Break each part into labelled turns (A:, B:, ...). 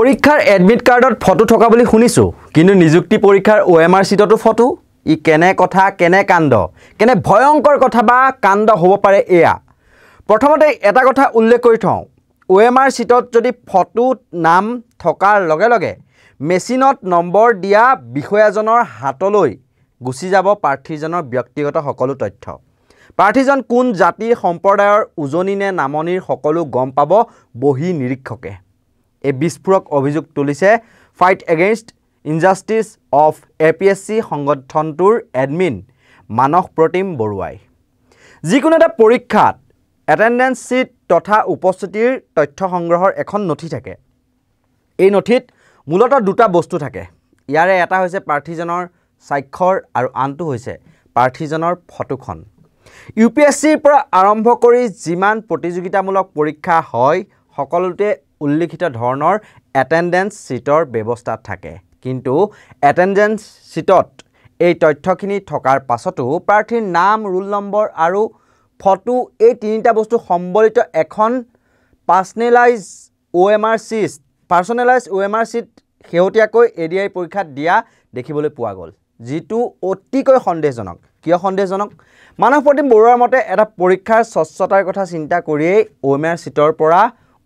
A: পৰীক্ষাৰ এডমিট কাৰ্ডত ফটো থকা বুলি শুনিছো কিন্তু নিযুক্তি পৰীক্ষাৰ OMR সিটতো ফটো ই কেনে কথা কেনে কাণ্ড কেনে ভয়ংকৰ কথা বা কাণ্ড হ'ব পাৰে এয়া প্ৰথমতে এটা কথা উল্লেখ কৰি থওঁ OMR সিটত যদি ফটো নাম থকাৰ লগে লগে মেচিনত নম্বৰ দিয়া বিষয়াজনৰ হাতলৈ গুচি যাব প্ৰাৰ্থীজনৰ ব্যক্তিগত সকলো তথ্য প্ৰাৰ্থীজন কোন জাতিৰ সম্প্ৰদায়ৰ উজনি নে নামনিৰ সকলো গম পাব বহি নিৰীক্ষকে এই বিস্ফোৰক অভিযোগ তুলিছে fight against injustice of APSC সংগঠনটোৰ এডমিন মানস প্ৰতিম বৰুৱাই যিকোনো এটা পৰীক্ষাত এটেন্ডেন্স শীট তথা উপস্থিতিৰ তথ্য সংগ্ৰহৰ এখন নথি থাকে এই নথিত মূলতঃ দুটা বস্তু থাকে ইয়াৰে এটা হৈছে প্ৰাৰ্থীজনৰ স্বাক্ষৰ আৰু আনটো হৈছে প্ৰাৰ্থীজনৰ ফটোখন UPSCৰ পৰা আৰম্ভ কৰি যিমান প্ৰতিযোগিতামূলক পৰীক্ষা হয় সকলোতে উল্লেখিত ধৰণৰ এটেন্ডেন্স শীটৰ ব্যৱস্থা থাকে কিন্তু এটেন্ডেন্স শীটত এই তথ্যখিনি থকাৰ পাছতো প্ৰাৰ্থীৰ নাম ৰোল নম্বৰ আৰু ফটো এই তিনিটা বস্তু সম্বলিত এখন পাৰ্সনেলাইজ OMR শীট হেউটিয়াকৈ ADI পৰীক্ষাত দিয়া দেখিবলৈ পোৱা গ'ল যিটো অতিকৈ সন্দেহজনক কিয় সন্দেহজনক মানস প্ৰতিম বৰুৱাৰ মতে এটা পৰীক্ষাৰ স্বচ্ছতাৰ কথা চিন্তা কৰিয়েই OMR শীটৰ পৰা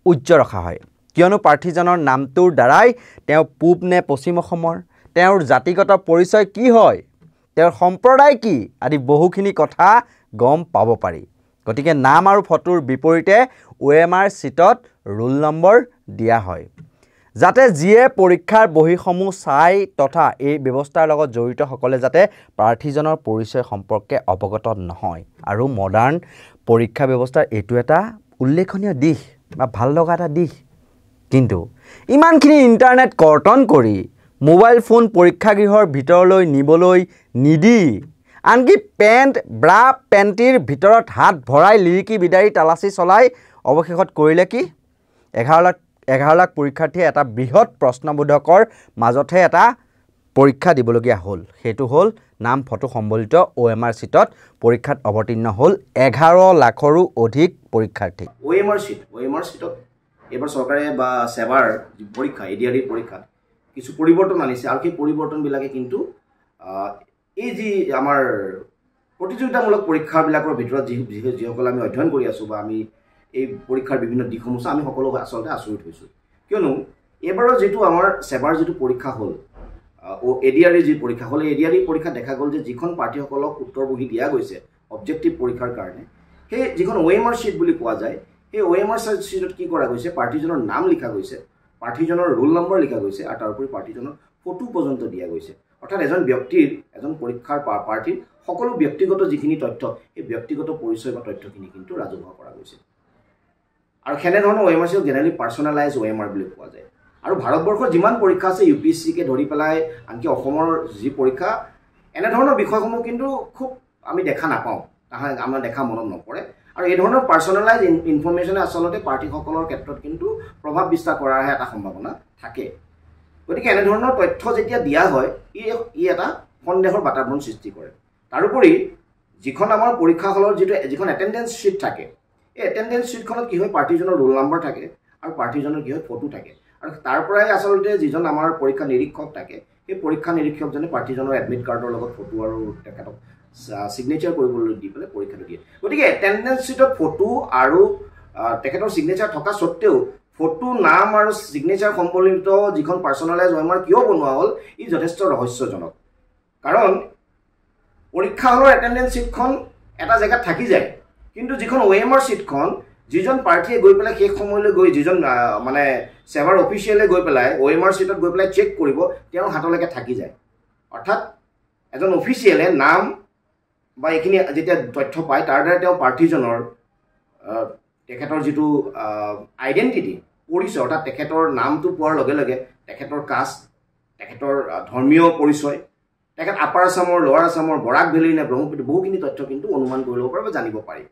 A: উজ্জ্ব ৰখা হয় কিয়নো প্ৰাৰ্থীজনৰ নামটোৰ দ্বাৰাই তেওঁ পূব নে পশ্চিম অসমৰ তেওঁৰ জাতিগত পৰিচয় কি হয় তেওঁৰ সম্প্ৰদায় কি আদি বহুখিনি কথা গম পাব পাৰি গতিকে নাম আৰু ফটোৰ বিপৰীতে OMR শীটত ৰোল নম্বৰ দিয়া হয় যাতে যিয়ে পৰীক্ষাৰ বহিসমূহ চাই তথা এই ব্যৱস্থাৰ লগত জড়িত সকলে যাতে প্ৰাৰ্থীজনৰ পৰিচয় সম্পৰ্কে অৱগত নহয় আৰু মডাৰ্ণ পৰীক্ষা ব্যৱস্থাৰ এইটো এটা উল্লেখনীয় দিশ বা ভাল লগা এটা দিশ কিন্তু ইমানখিনি ইন্টাৰনেট কৰ্তন কৰি মোবাইল ফোন পৰীক্ষাগৃহৰ ভিতৰলৈ নিবলৈ নিদি আনকি পেণ্ট ব্ৰা পেণ্টিৰ ভিতৰত হাত ভৰাই লিৰিকি বিদাৰি তালাচী চলাই অৱশেষত কৰিলে কি 11 লাখ পৰীক্ষাৰ্থীয়ে এটা বৃহৎ প্ৰশ্নবোধকৰ মাজতহে এটা পৰীক্ষা দিবলগীয়া হ'ল সেইটো হ'ল নাম ফটো সম্বলিত OMR শীটত পৰীক্ষাত অৱতীৰ্ণ হ'ল 11 লাখৰো অধিক পৰীক্ষাৰ্থী
B: OMR শীটত এবাৰ চৰকাৰে বা সেৱাৰ পৰীক্ষা ADI পৰীক্ষা কিছু পৰিৱৰ্তন আনিছে আৰু সেই পৰিৱৰ্তনবিলাকে কিন্তু এই যি আমাৰ প্ৰতিযোগিতামূলক পৰীক্ষাবিলাকৰ ভিতৰত যিসকল আমি অধ্যয়ন কৰি আছো বা আমি এই পৰীক্ষাৰ বিভিন্ন দিশসমূহ আমি সকলো আসলতে আচৰিত হৈছো কিয়নো এবাৰৰ যেটো আমাৰ সেৱাৰ যেটো পৰীক্ষা হ'ল ADI যি পৰীক্ষা হ'ল ADI পৰীক্ষা দেখা গ'ল যে যিখন প্ৰাৰ্থীসকলক উত্তৰ বহি দিয়া গৈছে অবজেক্টিভ পৰীক্ষাৰ কাৰণে সেই যিখন OMR শীট বুলি কোৱা যায় এই OMR শীটত কি কৰা গৈছে প্ৰাৰ্থীজনৰ নাম লিখা গৈছে প্ৰাৰ্থীজনৰ ৰোল নম্বৰ লিখা গৈছে আৰু তাৰ উপৰি প্ৰাৰ্থীজনৰ ফটো পৰ্যন্ত দিয়া গৈছে অৰ্থাৎ এজন পৰীক্ষাৰ প্ৰাৰ্থীৰ সকলো ব্যক্তিগত যিখিনি তথ্য এই ব্যক্তিগত পৰিচয় বা তথ্যখিনি কিন্তু ৰাজহুৱা কৰা গৈছে আৰু খেনে ধৰণৰ OMR শীট জেনেৰেলি পাৰ্সোনালাইজ OMR বুলি কোৱা যায় আৰু ভাৰতবৰ্ষৰ যিমান পৰীক্ষা আছে UPSC কে ধৰি পেলাই আনকি অসমৰ যি পৰীক্ষা এনে ধৰণৰ বিষয়সমূহ কিন্তু খুব আমি দেখা নাপাওঁ আমাৰ দেখা মনত নপৰে আৰু এই ধৰণৰ পাৰ্সোনালাইজ ইনফৰমেশনে আসলতে প্ৰাৰ্থীসকলৰ ক্ষেত্ৰত কিন্তু প্ৰভাৱ বিস্তাৰ কৰাৰ এটা সম্ভাৱনা থাকে গতিকে এনে ধৰণৰ তথ্য যেতিয়া দিয়া হয় ই এটা সন্দেহৰ বাতাবৰণ সৃষ্টি কৰে তাৰোপৰি যিখন আমাৰ পৰীক্ষা হলৰ যিখন এটেন্ডেন্স শীট থাকে এই এটেন্ডেন্স শীটখনত কি হয় প্ৰাৰ্থীজনৰ ৰোল নম্বৰ থাকে আৰু প্ৰাৰ্থীজনৰ কি হয় ফটো থাকে আৰু তাৰ পৰাই আসলতে যিজন আমাৰ পৰীক্ষা নিৰীক্ষক থাকে সেই পৰীক্ষা নিৰীক্ষকজনে প্ৰাৰ্থীজনৰ এডমিট কাৰ্ডৰ লগত ফটো আৰু তেখেতক সিগনেচাৰ কৰিবলৈ দি পেলাই পৰীক্ষাটো দিয়ে গতিকে এটেন্ডেন্স শীটত ফটো আৰু তেখেতৰ সিগনেচাৰ থকা সত্ত্বেও ফটো নাম আৰু সিগনেচাৰ সম্বলিত যিখন পাৰ্সোনালাইজ OMR কিয় বনোৱা হ'ল ই যথেষ্ট ৰহস্যজনক কাৰণ পৰীক্ষা হলৰ এটেন্ডেন্স শীটখন এটা জায়গাত থাকি যায় কিন্তু যিখন OMR শীটখন যিজন প্ৰাৰ্থীয়ে গৈ পেলাই সেই সময়লৈ গৈ যিজন মানে সেৱাৰ অফিচিয়েলে গৈ পেলাই OMR শীটত গৈ পেলাই চেক কৰিব তেওঁৰ হাতলৈকে থাকি যায় অৰ্থাৎ এজন অফিচিয়েলে নাম বা এইখিনি যেতিয়া তথ্য পায় তাৰ দ্বাৰা তেওঁ প্ৰাৰ্থীজনৰ তেখেতৰ যিটো আইডেন্টিটি পৰিচয় অৰ্থাৎ তেখেতৰ নামটো পোৱাৰ লগে লগে তেখেতৰ কাষ্ট তেখেতৰ ধৰ্মীয় পৰিচয় তেখেত আপাৰ আসামৰ লোৱাৰ আসামৰ বৰাক ভেলী নে ব্ৰহ্মপুত্ৰ বহুখিনি তথ্য কিন্তু অনুমান কৰি ল'ব পাৰে বা জানিব পাৰি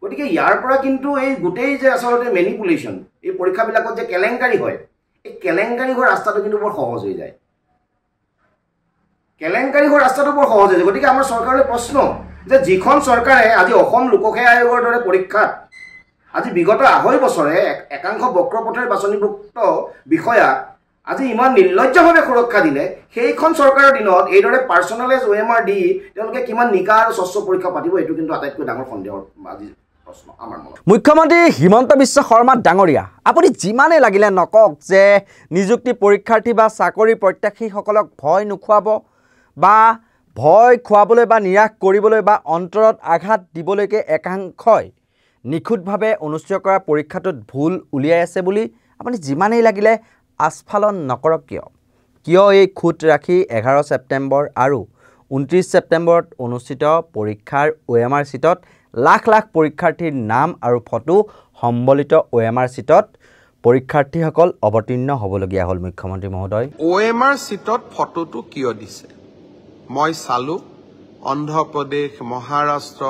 B: গতিকে ইয়াৰ পৰা কিন্তু এই গোটেই যে আসলতে মেনিপুলেশ্যন এই পৰীক্ষাবিলাকত যে কেলেংকাৰী হয় এই কেলেংকাৰী হোৱাৰ ৰাস্তাটো কিন্তু বৰ সহজ হৈ যায় গতিকে আমাৰ চৰকাৰলৈ প্ৰশ্ন যে যিখন চৰকাৰে আজি অসম লোকসেৱা আয়োগৰ দৰে পৰীক্ষাত আজি বিগত 2.5 বছৰে একাংশ বক্ৰপথেৰ বাছনিভুক্ত বিষয়া আজি ইমান নিৰ্লজ্জভাৱে সুৰক্ষা দিলে সেইখন চৰকাৰৰ দিনত এইদৰে পাৰ্চনেলাইজ OMR দি তেওঁলোকে কিমান নিকা আৰু স্বচ্ছ পৰীক্ষা পাতিব এইটো কিন্তু আটাইতকৈ ডাঙৰ সন্দেহৰ আজি প্ৰশ্ন আমাৰ মনত
A: মুখ্যমন্ত্ৰী হিমন্ত বিশ্ব শৰ্মা ডাঙৰীয়া আপুনি যিমানে লাগিলে নকক যে নিযুক্তি পৰীক্ষাৰ্থী বা চাকৰি প্ৰত্যাশীসকলক ভয় নোখোৱাব বা ভয় খুৱাবলৈ বা নিৰাশ কৰিবলৈ বা অন্তৰত আঘাত দিবলৈকে একাংশই নিখুঁতভাৱে অনুষ্ঠিত কৰা পৰীক্ষাটোত ভুল উলিয়াই আছে বুলি আপুনি যিমানেই লাগিলে আস্ফালন নকৰক কিয় এই খুঁত ৰাখি 11 ছেপ্টেম্বৰ আৰু 29 ছেপ্টেম্বৰত অনুষ্ঠিত পৰীক্ষাৰ OMR চিটত লাখ লাখ পৰীক্ষাৰ্থীৰ নাম আৰু ফটো সম্বলিত OMR চিটত পৰীক্ষাৰ্থীসকল অৱতীৰ্ণ হ'বলগীয়া হ'ল মুখ্যমন্ত্ৰী মহোদয়
C: OMR চিটত ফটোটো কিয় দিছে মই চালো অন্ধ্ৰপ্ৰদেশ মহাৰাষ্ট্ৰ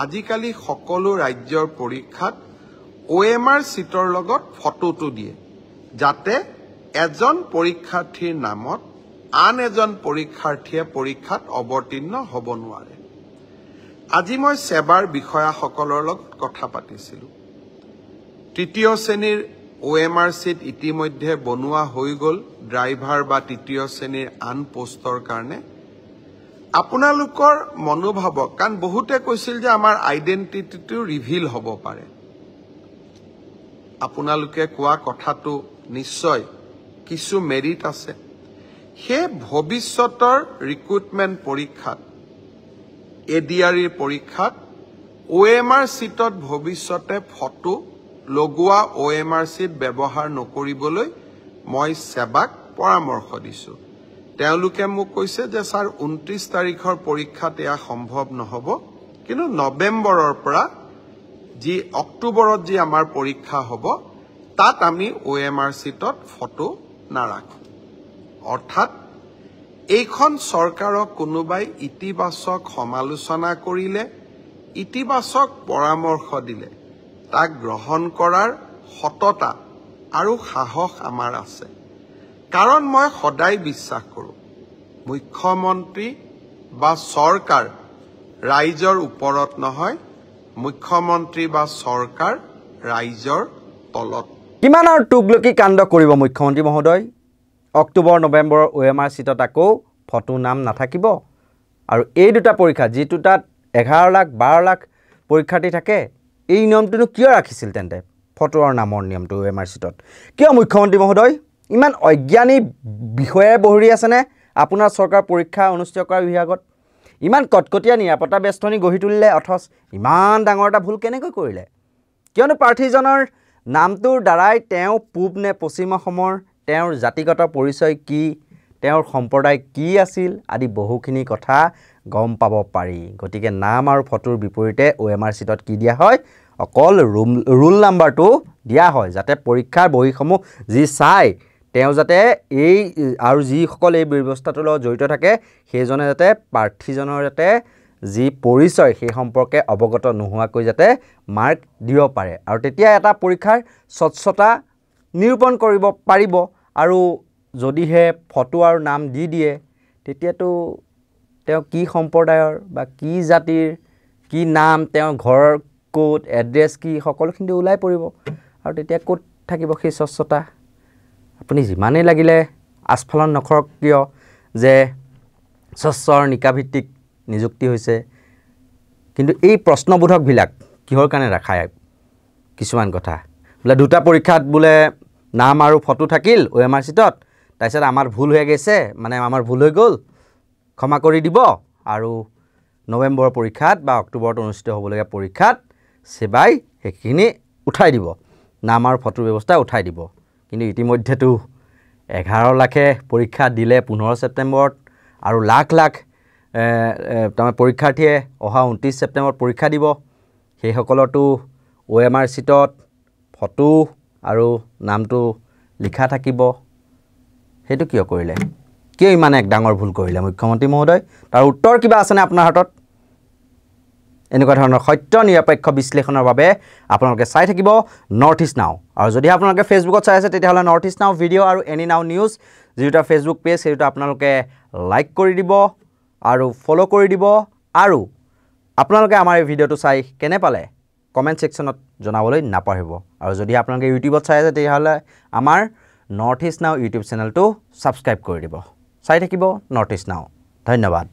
C: আজিকালি সকলো ৰাজ্যৰ পৰীক্ষাত OMR চিটৰ লগত ফটোটো দিয়ে যাতে এজন পৰীক্ষাৰ্থীৰ নামত আন এজন পৰীক্ষাৰ্থীয়ে পৰীক্ষাত অৱতীৰ্ণ হ'ব নোৱাৰে আজি মই সেৱাৰ বিষয়াসকলৰ লগত কথা পাতিছিলো তৃতীয় শ্ৰেণীৰ OMR চিট ইতিমধ্যে বনোৱা হৈ গ'ল ড্ৰাইভাৰ বা তৃতীয় শ্ৰেণীৰ আন পোষ্টৰ কাৰণে আপোনালোকৰ মনোভাৱক কাৰণ বহুতে কৈছিল যে আমাৰ আইডেন্টিটিটো ৰিভিল হ'ব পাৰে আপোনালোকে কোৱা কথাটো নিশ্চয় কিছু মেৰিট আছে হে ভৱিষ্যতৰ ৰিক্ৰুটমেন্ট পৰীক্ষাত ADREৰ পৰীক্ষাত OMR চিটত ভৱিষ্যতে ফটো লগোৱা OMR চিট ব্যৱহাৰ নকৰিবলৈ মই সেৱাক পৰামৰ্শ দিছো তেওঁলোকে মোক কৈছে যে স্যাৰ 29 তাৰিখৰ পৰীক্ষাত এয়া সম্ভৱ নহব কিন্তু নৱেম্বৰৰ পৰা যি অক্টোবৰত যি আমাৰ পৰীক্ষা হ'ব তাত আমি OMR চিটত ফটো নাৰাখো অৰ্থাৎ এইখন চৰকাৰক কোনোবাই ইতিবাচক সমালোচনা কৰিলে ইতিবাচক পৰামৰ্শ দিলে তাক গ্ৰহণ কৰাৰ সততা আৰু সাহস আমাৰ আছে কাৰণ মই সদায় বিশ্বাস কৰো মুখ্যমন্ত্ৰী বা চৰকাৰ ৰাইজৰ ওপৰত নহয় মুখ্যমন্ত্ৰী বা চৰকাৰ ৰাইজৰ তলত
A: কিমান আৰু টুকলকি কাণ্ড কৰিব মুখ্যমন্ত্ৰী মহোদয় অক্টোবৰ নৱেম্বৰৰ OMR চিটত আকৌ ফটো নাম নাথাকিব আৰু এই দুটা পৰীক্ষা যিটো তাত 11 লাখ 12 লাখ পৰীক্ষাৰ্থী থাকে এই নিয়মটো কিয় ৰাখিছিল তেন্তে ফটোৰ নামৰ নিয়মটো OMR চিটত কিয় মুখ্যমন্ত্ৰী মহোদয় ইমান অজ্ঞানী বিষয়ে বহৰি আছেনে আপোনাৰ চৰকাৰ পৰীক্ষা অনুষ্ঠিত কৰা বিভাগত ইমান কটকটীয়া নিৰাপত্তা বেষ্টনী গঢ়ি তুলিলে অথচ ইমান ডাঙৰ এটা ভুল কেনেকৈ কৰিলে কিয়নো প্ৰাৰ্থীজনৰ নামটোৰ দ্বাৰাই তেওঁ পূব নে পশ্চিম অসমৰ তেওঁৰ জাতিগত পৰিচয় কি তেওঁৰ সম্প্ৰদায় কি আছিল আদি বহুখিনি কথা গম পাব পাৰি গতিকে নাম আৰু ফটোৰ বিপৰীতে OMR চিটত কি দিয়া হয় অকল ৰুল নাম্বাৰটো দিয়া হয় যাতে পৰীক্ষাৰ বহিসমূহ যি চাই তেওঁ যাতে এই আৰু যিসকল এই ব্যৱস্থাটোৰ লগত জড়িত থাকে সেইজনে যাতে প্ৰাৰ্থীজনৰ যাতে যি পৰিচয় সেই সম্পৰ্কে অৱগত নোহোৱাকৈ যাতে মাৰ্ক দিব পাৰে আৰু তেতিয়া এটা পৰীক্ষাৰ স্বচ্ছতা নিৰূপণ কৰিব পাৰিব আৰু যদিহে ফটো আৰু নাম দি দিয়ে তেতিয়াতো তেওঁ কি সম্প্ৰদায়ৰ বা কি জাতিৰ কি নাম তেওঁ ঘৰৰ কোড এড্ৰেছ কি সকলোখিনি ওলাই পৰিব আৰু তেতিয়া ক'ত থাকিব সেই স্বচ্ছতা আপুনি যিমানেই লাগিলে আস্ফালন নকৰক কিয় যে স্বচ্ছৰ নিকাভিত্তিক নিযুক্তি হৈছে কিন্তু এই প্ৰশ্নবোধকবিলাক কিহৰ কাৰণে ৰাখায় কিছুমান কথা বোলে দুটা পৰীক্ষাত বোলে নাম আৰু ফটো থাকিল OMR চিটত তাৰপিছত আমাৰ ভুল হৈ গৈছে মানে আমাৰ ভুল হৈ গ'ল ক্ষমা কৰি দিব আৰু নৱেম্বৰৰ পৰীক্ষাত বা অক্টোবৰত অনুষ্ঠিত হ'বলগীয়া পৰীক্ষাত সেৱাই সেইখিনি উঠাই দিব নাম আৰু ফটোৰ ব্যৱস্থা উঠাই দিব কিন্তু ইতিমধ্যেতো 11 লাখে পৰীক্ষা দিলে 15 ছেপ্টেম্বৰত আৰু লাখ লাখ তাৰমানে পৰীক্ষাৰ্থীয়ে অহা 29 ছেপ্টেম্বৰত পৰীক্ষা দিব সেইসকলৰতো OMR চিটত ফটো আৰু নামটো লিখা থাকিব সেইটো কিয় কৰিলে কিয় ইমান এক ডাঙৰ ভুল কৰিলে মুখ্যমন্ত্ৰী মহোদয় তাৰ উত্তৰ কিবা আছেনে আপোনাৰ হাতত এনেকুৱা ধৰণৰ সত্য নিৰপেক্ষ বিশ্লেষণৰ বাবে আপোনালোকে চাই থাকিব নৰ্থ ইষ্ট নাও আৰু যদি আপোনালোকে ফেচবুকত চাই আছে তেতিয়াহ'লে নৰ্থ ইষ্ট নাও ভিডিঅ' আৰু এনি নাও নিউজ যিটো ফেচবুক পেজ সেইটো আপোনালোকে লাইক কৰি দিব আৰু ফলো কৰি দিব আৰু আপোনালোকে আমাৰ এই ভিডিঅ'টো চাই কেনে পালে কমেণ্ট ছেকশ্যনত জনাবলৈ নাপাহৰিব আৰু যদি আপোনালোকে ইউটিউবত চাই আছে তেতিয়াহ'লে আমাৰ নৰ্থ ইষ্ট নাও ইউটিউব চেনেলটো ছাবস্ক্ৰাইব কৰি দিব চাই থাকিব নৰ্থ ইষ্ট নাও ধন্যবাদ